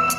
Hello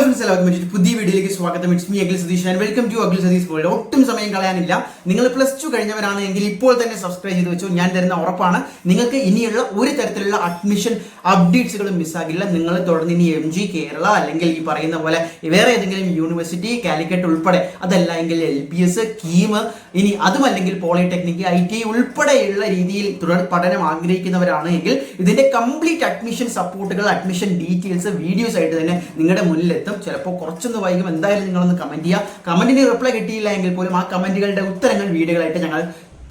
friends, എല്ലാവർക്കും പുതിയ വീഡിയോയിലേക്ക് സ്വാഗതം. It's me Akhil Satheesh and welcome to Akhil Satheesh world. ഒട്ടും സമയം കളയാനില്ല. നിങ്ങൾ +2 കഴിഞ്ഞവരാണ് എങ്കിൽ ഇപ്പോൾ തന്നെ സബ്സ്ക്രൈബ് ചെയ്ത് വെച്ചു. ഞാൻ തരുന്ന ഉറപ്പാണ് നിങ്ങൾക്ക് ഇനിയുള്ള ഒരു തരത്തിലുള്ള അഡ്മിഷൻ അപ്ഡേറ്റ്സുകളും മിസ്സാകില്ല. നിങ്ങൾ തുടർന്ന് ഇനി MG കേരള അല്ലെങ്കിൽ ഈ പറയുന്ന പോലെ വേറെ ഏതെങ്കിലും യൂണിവേഴ്സിറ്റി, കാലിക്കറ്റ് ഉൾപ്പെടെ, അതല്ല എങ്കിൽ LBS, കീം, ഇനി അതുമല്ലെങ്കിൽ പോളിടെക്നിക്, ITI ഉൾപ്പെടെയുള്ള രീതിയിൽ തുടർ പഠനം ആഗ്രഹിക്കുന്നവരാണ് എങ്കിൽ ഇതിന്റെ കംപ്ലീറ്റ് അഡ്മിഷൻ സപ്പോർട്ടുകൾ, അഡ്മിഷൻ ഡീറ്റെയിൽസ് വീഡിയോസ് ആയിട്ട് തന്നെ നിങ്ങളുടെ മുന്നിലെത്തും. ചിലപ്പോൾ കുറച്ചൊന്ന് വൈകും. എന്തായാലും നിങ്ങളൊന്ന് കമന്റ് ചെയ്യുക. കമന്റിന് റിപ്ലൈ കിട്ടിയില്ല എങ്കിൽ പോലും ആ കമന്റുകളുടെ ഉത്തരങ്ങൾ വീഡിയോകളായിട്ട് ഞങ്ങൾ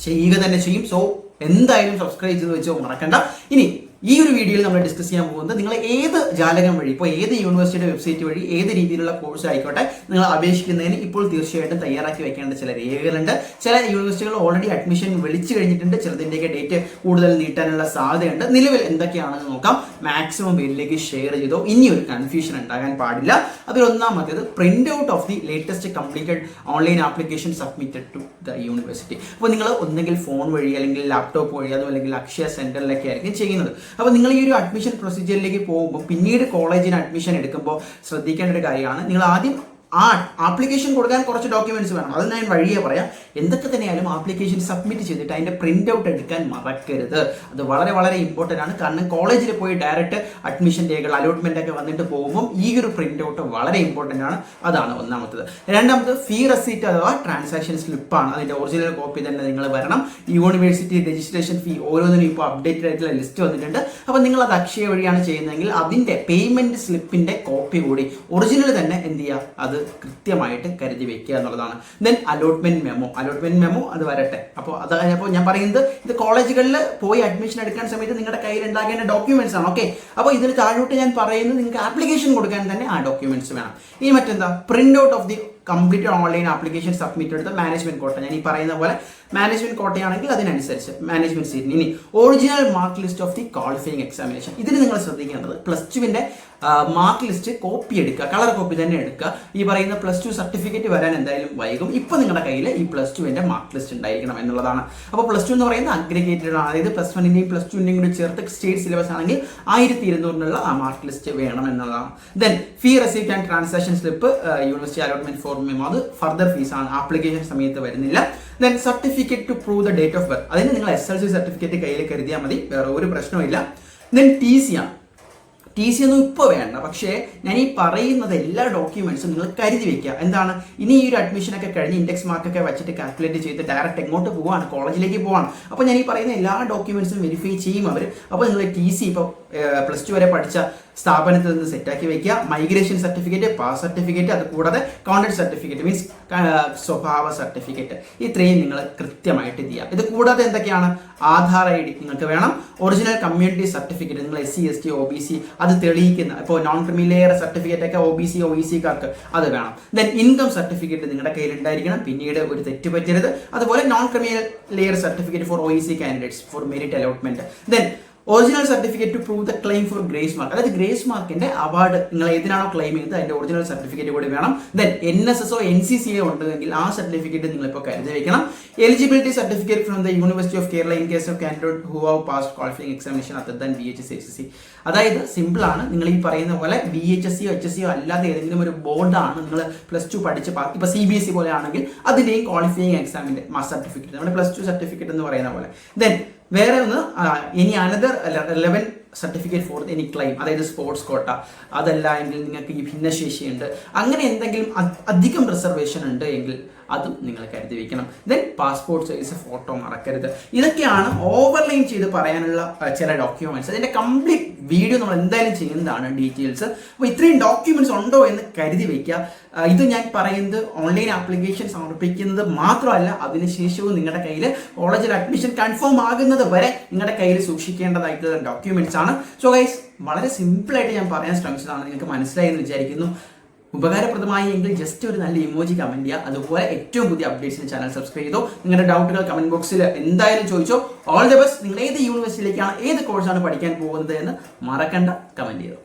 ചെയ്യുക തന്നെ ചെയ്യും. സോ എന്തായാലും സബ്സ്ക്രൈബ് ചെയ്ത് വെച്ചോ, മറക്കണ്ട. ഇനി ഈ ഒരു വീഡിയോയിൽ നമ്മൾ ഡിസ്കസ് ചെയ്യാൻ പോകുന്നത് നിങ്ങൾ ഏത് ജാലകം വഴി, ഇപ്പോൾ ഏത് യൂണിവേഴ്സിറ്റിയുടെ വെബ്സൈറ്റ് വഴി ഏത് രീതിയിലുള്ള കോഴ്സ് ആയിക്കോട്ടെ നിങ്ങൾ അപേക്ഷിക്കുന്നതിന് ഇപ്പോൾ തീർച്ചയായിട്ടും തയ്യാറാക്കി വെക്കേണ്ട ചില രേഖകളുണ്ട്. ചില യൂണിവേഴ്സിറ്റികൾ ഓൾറെഡി അഡ്മിഷൻ വിളിച്ചു കഴിഞ്ഞിട്ടുണ്ട്. ചിലതിൻ്റെയൊക്കെ ഡേറ്റ് കൂടുതൽ നീട്ടാനുള്ള സാധ്യതയുണ്ട്. നിലവിൽ എന്തൊക്കെയാണെന്ന് നോക്കാം. മാക്സിമം പേരിലേക്ക് ഷെയർ ചെയ്തോ. ഇനി ഒരു കൺഫ്യൂഷൻ ഉണ്ടാകാൻ പാടില്ല. അതിലൊന്നാമത്തേത് print out of the latest completed online application submitted to the university. അപ്പോൾ നിങ്ങൾ ഒന്നെങ്കിൽ ഫോൺ വഴി അല്ലെങ്കിൽ ലാപ്ടോപ്പ് വഴി അതുമല്ലെങ്കിൽ അക്ഷയ സെന്ററിലൊക്കെ ആയിരിക്കും ചെയ്യുന്നത്. അപ്പോൾ നിങ്ങൾ ഈ ഒരു അഡ്മിഷൻ പ്രൊസീജിയറിലേക്ക് പോകുമ്പോൾ പിന്നീട് കോളേജിന് അഡ്മിഷൻ എടുക്കുമ്പോൾ ശ്രദ്ധിക്കേണ്ട ഒരു കാര്യമാണ്, നിങ്ങൾ ആദ്യം ആ ആപ്ലിക്കേഷൻ കൊടുക്കാൻ കുറച്ച് ഡോക്യുമെന്റ്സ് വേണം. അത് ഞാൻ വഴിയേ പറയാം. എന്തൊക്കെ തന്നെയായാലും ആപ്ലിക്കേഷൻ സബ്മിറ്റ് ചെയ്തിട്ട് അതിന്റെ പ്രിന്റ് ഔട്ട് എടുക്കാൻ മറക്കരുത്. അത് വളരെ വളരെ ഇമ്പോർട്ടൻ്റ് ആണ്. കാരണം കോളേജിൽ പോയി ഡയറക്റ്റ് അഡ്മിഷൻ രേഖകൾ, അലോട്ട്മെന്റ് ഒക്കെ വന്നിട്ട് പോകുമ്പോൾ ഈ ഒരു പ്രിന്റ് ഔട്ട് വളരെ ഇമ്പോർട്ടൻ്റ് ആണ്. അതാണ് ഒന്നാമത്തത്. രണ്ടാമത് ഫീ റെസീറ്റ് അഥവാ ട്രാൻസാക്ഷൻ സ്ലിപ്പാണ്. അതിന്റെ ഒറിജിനൽ കോപ്പി തന്നെ നിങ്ങൾ വരണം. യൂണിവേഴ്സിറ്റി രജിസ്ട്രേഷൻ ഫീ ഓരോന്നിനും ഇപ്പോൾ അപ്ഡേറ്റഡ് ആയിട്ടുള്ള ലിസ്റ്റ് വന്നിട്ടുണ്ട്. അപ്പോൾ നിങ്ങൾ അത് അക്ഷയ വഴിയാണ് ചെയ്യുന്നതെങ്കിൽ അതിന്റെ പേയ്മെന്റ് സ്ലിപ്പിന്റെ കോപ്പി കൂടി ഒറിജിനൽ തന്നെ എന്ത് ചെയ്യുക, അത് കൃത്യമായിട്ട് കരുതി വെക്കുക എന്നുള്ളതാണ്. ദെൻ അലോട്ട്മെന്റ് മെമ്മോ അത് വരട്ടെ. അപ്പോൾ ഞാൻ പറയുന്നത് ഇത് കോളേജുകളിൽ പോയി അഡ്മിഷൻ എടുക്കാൻ സമയത്ത് നിങ്ങളുടെ കയ്യിൽ ഉണ്ടാകേണ്ട ഡോക്യുമെന്റ്സ് ആണ്. ഓക്കെ, അപ്പോൾ ഇതിന് താഴോട്ട് ഞാൻ പറയുന്നത് നിങ്ങൾക്ക് ആപ്ലിക്കേഷൻ കൊടുക്കാൻ തന്നെ ആ ഡോക്യുമെന്റ്സ് വേണം. ഇനി മറ്റെന്താ, print out of the complete online application submit എടുത്ത മാനേജ്മെന്റ് കോട്ട. ഞാൻ ഈ പറയുന്ന പോലെ മാനേജ്മെന്റ് കോട്ടയാണെങ്കിൽ അതിനനുസരിച്ച് മാനേജ്മെന്റ് സീറ്റിന്. ഇനി original mark list of the qualifying examination. ഇതിന് നിങ്ങൾ ശ്രദ്ധിക്കേണ്ടത് +2വിന്റെ മാർക്ക് ലിസ്റ്റ് കോപ്പി എടുക്കുക, കളർ കോപ്പി തന്നെ എടുക്കുക. ഈ പറയുന്ന +2 സർട്ടിഫിക്കറ്റ് വരാൻ എന്തായാലും വൈകും. ഇപ്പോൾ നിങ്ങളുടെ കയ്യിൽ ഈ +2വിന്റെ മാർക്ക് ലിസ്റ്റ് ഉണ്ടായിരിക്കണം എന്നുള്ളതാണ്. അപ്പോൾ +2 എന്ന് പറയുന്നത് അഗ്രിഗേറ്റഡ് ആണ്. അതായത് +1ന്റെയും +2ന്റെയും കൂടി ചേർത്ത് സ്റ്റേറ്റ് സിലബസ് ആണെങ്കിൽ 1200 ആ മാർക്ക് ലിസ്റ്റ് വേണം എന്നുള്ളതാണ്. Then fee receipt and transaction slip, university allotment form memo, അത് ഫർദർ ഫീസ് ആണ്, ആപ്ലിക്കേഷൻ സമയത്ത് വരുന്നില്ല. Then certificate to prove the date of birth. അതിന് നിങ്ങൾ SLC സർട്ടിഫിക്കറ്റ് കയ്യിൽ കരുതിയാൽ മതി, വേറെ ഒരു പ്രശ്നമില്ല. ദെൻ TC ആണ്. TC ഒന്നും ഇപ്പോൾ വേണ്ട. പക്ഷേ ഞാൻ ഈ പറയുന്നത് എല്ലാ ഡോക്യുമെന്റ്സും നിങ്ങൾ കരുതി വെക്കുക. എന്താണ്, ഇനി ഈ ഒരു അഡ്മിഷനൊക്കെ കഴിഞ്ഞ് ഇൻഡെക്സ് മാർക്കൊക്കെ വെച്ചിട്ട് കാൽക്കുലേറ്റ് ചെയ്ത് ഡയറക്റ്റ് എങ്ങോട്ട് പോവാണ്, കോളേജിലേക്ക് പോവാണ്. അപ്പോൾ ഞാൻ ഈ പറയുന്ന എല്ലാ ഡോക്യുമെന്റ്സും വെരിഫൈ ചെയ്യും അവർ. അപ്പോൾ നിങ്ങൾ TC ഇപ്പോൾ +2 വരെ പഠിച്ച സ്ഥാപനത്തിൽ നിന്ന് സെറ്റാക്കി വെക്കുക. മൈഗ്രേഷൻ സർട്ടിഫിക്കറ്റ്, പാസ് സർട്ടിഫിക്കറ്റ്, അത് കൂടാതെ കോണ്ടന്റ് സർട്ടിഫിക്കറ്റ് മീൻസ് സ്വഭാവ സർട്ടിഫിക്കറ്റ്, ഇത്രയും നിങ്ങൾ കൃത്യമായിട്ട് ചെയ്യുക. ഇത് കൂടാതെ എന്തൊക്കെയാണ്, ആധാർ ID നിങ്ങൾക്ക് വേണം. ഒറിജിനൽ കമ്മ്യൂണിറ്റി സർട്ടിഫിക്കറ്റ്, നിങ്ങൾ SC ST OBC അത് തെളിയിക്കുന്ന, ഇപ്പോൾ നോൺ ക്രിമി ലെയർ സർട്ടിഫിക്കറ്റ് ഒക്കെ OBC OEC-കാർക്ക് അത് വേണം. ദെൻ ഇൻകം സർട്ടിഫിക്കറ്റ് നിങ്ങളുടെ കയ്യിൽ ഉണ്ടായിരിക്കണം, പിന്നീട് ഒരു തെറ്റ് പറ്റരുത്. അതുപോലെ non creamy layer certificate for OEC candidates for merit allotment. Then original certificate to prove the claim for grace mark. അതായത് ഗ്രേസ് മാർക്കിന്റെ അവാർഡ് നിങ്ങൾ ഏതിനാണോ ക്ലെയിം ചെയ്തത് അതിന്റെ ഒറിജിനൽ സർട്ടിഫിക്കറ്റ് കൂടി വേണം. ദെൻ NSSO NCCA ഉണ്ടെങ്കിൽ ആ സർട്ടിഫിക്കറ്റ് നിങ്ങൾ ഇപ്പോൾ കരുതി വെക്കണം. Eligibility certificate from the university of Kerala in case of candidate who have passed qualifying examination other than BHSC HSC. അതായത് സിമ്പിൾ ആണ്. നിങ്ങൾ ഈ പറയുന്ന പോലെ BHSCയോ HSCയോ അല്ലാതെ ഏതെങ്കിലും ഒരു ബോർഡാണ് നിങ്ങൾ +2 പഠിച്ച് ഇപ്പോൾ CBSE പോലെ ആണെങ്കിൽ അതിന്റെയും ക്വാളിഫയിങ് എക്സാമിന്റെ മാർക്ക് സർട്ടിഫിക്കറ്റ്, നമ്മുടെ +2 സർട്ടിഫിക്കറ്റ് എന്ന് പറയുന്ന പോലെ. ദെൻ വേറെ ഒന്ന്, ഇനി another 11 certificate for any claim, അതായത് സ്പോർട്സ് കോട്ട, അതല്ല എങ്കിൽ നിങ്ങൾക്ക് ഈ ഭിന്നശേഷിയുണ്ട്, അങ്ങനെ എന്തെങ്കിലും അധികം റിസർവേഷൻ ഉണ്ട് എങ്കിൽ അതും നിങ്ങൾ കരുതി വയ്ക്കണം. ദെൻ പാസ്പോർട്ട് സൈസ് ഫോട്ടോ മറക്കരുത്. ഇതൊക്കെയാണ് ഓവർലൈൻ ചെയ്ത് പറയാനുള്ള ചില ഡോക്യുമെന്റ്സ്. അതിന്റെ കംപ്ലീറ്റ് വീഡിയോ നമ്മൾ എന്തായാലും ചെയ്യുന്നതാണ്, ഡീറ്റെയിൽസ്. അപ്പോൾ ഇത്രയും ഡോക്യുമെന്റ്സ് ഉണ്ടോ എന്ന് കരുതി വയ്ക്കുക. ഇത് ഞാൻ പറയുന്നത് ഓൺലൈൻ ആപ്ലിക്കേഷൻ സമർപ്പിക്കുന്നത് മാത്രമല്ല, അതിനുശേഷവും നിങ്ങളുടെ കയ്യിൽ കോളേജിൽ അഡ്മിഷൻ കൺഫേം ആകുന്നത് വരെ നിങ്ങളുടെ കയ്യിൽ സൂക്ഷിക്കേണ്ടതായിട്ടുള്ള ഡോക്യുമെന്റ്സ് ആണ്. സോ ഗൈസ്, വളരെ സിമ്പിളായിട്ട് ഞാൻ പറയാൻ ശ്രമിച്ചതാണ്, നിങ്ങൾക്ക് മനസ്സിലായി എന്ന് വിചാരിക്കുന്നു. ഉപകാരപ്രദമായി എങ്കിൽ ജസ്റ്റ് ഒരു നല്ല ഇമോജി കമന്റ് ചെയ്യുക. അതുപോലെ ഏറ്റവും പുതിയ അപ്ഡേറ്റ്സിന് ചാനൽ സബ്സ്ക്രൈബ് ചെയ്തോ. നിങ്ങളുടെ ഡൗട്ടുകൾ കമന്റ് ബോക്സിൽ എന്തായാലും ചോദിച്ചോ. All the best. നിങ്ങൾ ഏത് യൂണിവേഴ്സിറ്റിയിലേക്കാണ്, ഏത് കോഴ്സാണ് പഠിക്കാൻ പോകുന്നത് എന്ന് മറക്കണ്ട കമന്റ് ചെയ്തോ.